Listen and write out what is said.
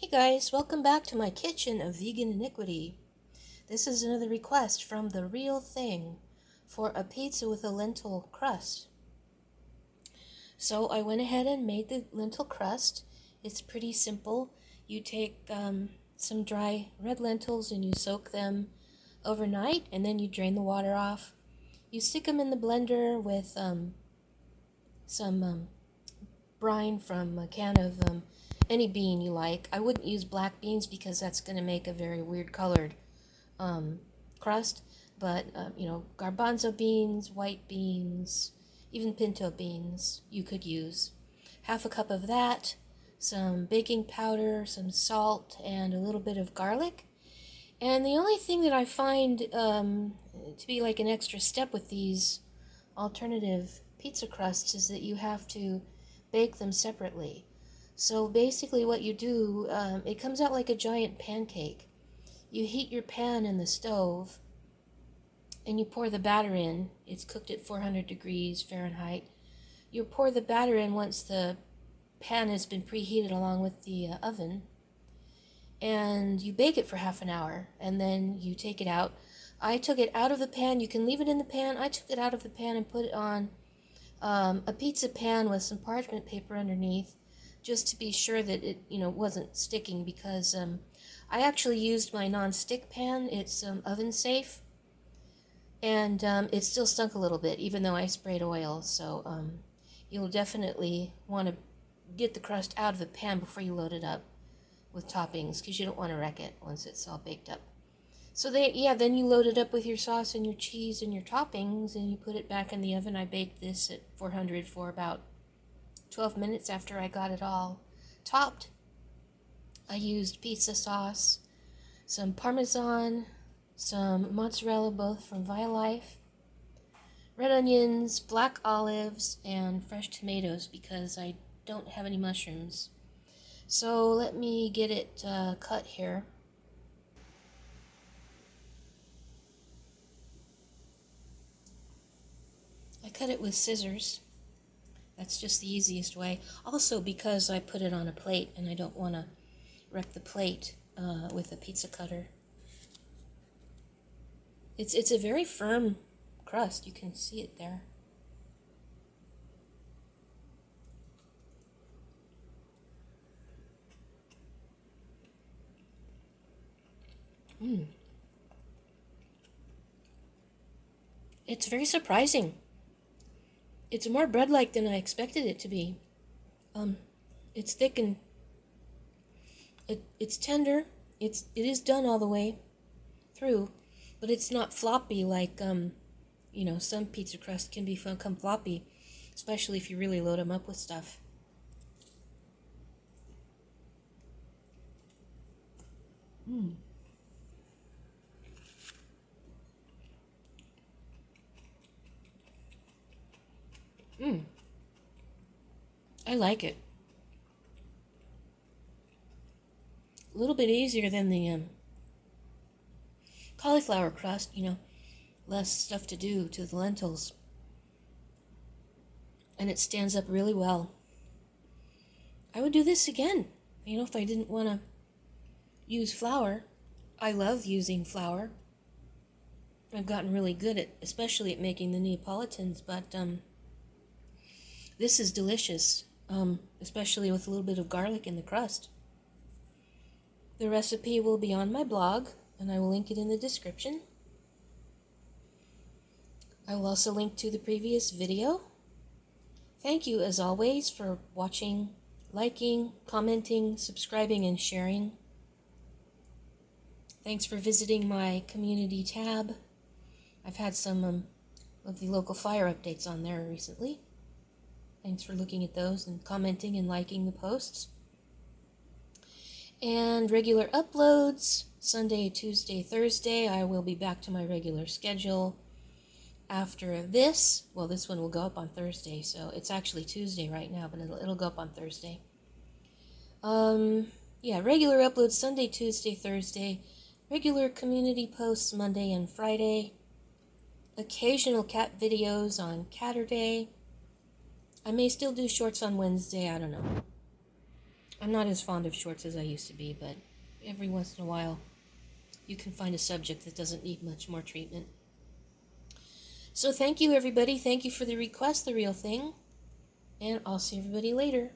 Hey guys, welcome back to my kitchen of vegan iniquity. This is another request from the real thing for a pizza with a lentil crust. So I went ahead and made the lentil crust. It's pretty simple. You take some dry red lentils and you soak them overnight, and then you drain the water off. You stick them in the blender with some brine from a can of any bean you like. I wouldn't use black beans because that's going to make a very weird colored crust, but garbanzo beans, white beans, even pinto beans you could use. Half a cup of that, some baking powder, some salt, and a little bit of garlic. And the only thing that I find to be like an extra step with these alternative pizza crusts is that you have to bake them separately. So basically what you do, it comes out like a giant pancake. You heat your pan in the stove and you pour the batter in. It's cooked at 400 degrees Fahrenheit. You pour the batter in once the pan has been preheated along with the oven, and you bake it for half an hour, and then you take it out. I took it out of the pan. You can leave it in the pan. I took it out of the pan and put it on a pizza pan with some parchment paper underneath, just to be sure that it wasn't sticking, because I actually used my non-stick pan. It's oven safe, and it still stunk a little bit even though I sprayed oil. So you'll definitely want to get the crust out of the pan before you load it up with toppings, because you don't want to wreck it once it's all baked up. So then you load it up with your sauce and your cheese and your toppings, and you put it back in the oven. I baked this at 400 for about 12 minutes after I got it all topped. I used pizza sauce, some Parmesan, some mozzarella, both from Violife, red onions, black olives, and fresh tomatoes because I don't have any mushrooms. So let me get it cut here. I cut it with scissors. That's just the easiest way. Also because I put it on a plate and I don't want to wreck the plate with a pizza cutter. It's a very firm crust. You can see it there. It's very surprising. It's more bread-like than I expected it to be. It's thick and it's tender. It is done all the way through, but it's not floppy like some pizza crust can become floppy, especially if you really load them up with stuff. I like it. A little bit easier than the cauliflower crust, less stuff to do to the lentils. And it stands up really well. I would do this again, if I didn't want to use flour. I love using flour. I've gotten really good especially at making the Neapolitans, but this is delicious, especially with a little bit of garlic in the crust. The recipe will be on my blog, and I will link it in the description. I will also link to the previous video. Thank you, as always, for watching, liking, commenting, subscribing, and sharing. Thanks for visiting my community tab. I've had some of the local fire updates on there recently. Thanks for looking at those and commenting and liking the posts. And regular uploads, Sunday, Tuesday, Thursday. I will be back to my regular schedule after this. Well, this one will go up on Thursday, so it's actually Tuesday right now, but it'll go up on Thursday. Regular uploads Sunday, Tuesday, Thursday. Regular community posts Monday and Friday. Occasional cat videos on Catterday. I may still do shorts on Wednesday, I don't know. I'm not as fond of shorts as I used to be, but every once in a while you can find a subject that doesn't need much more treatment. So thank you, everybody. Thank you for the request, The Real Thing. And I'll see everybody later.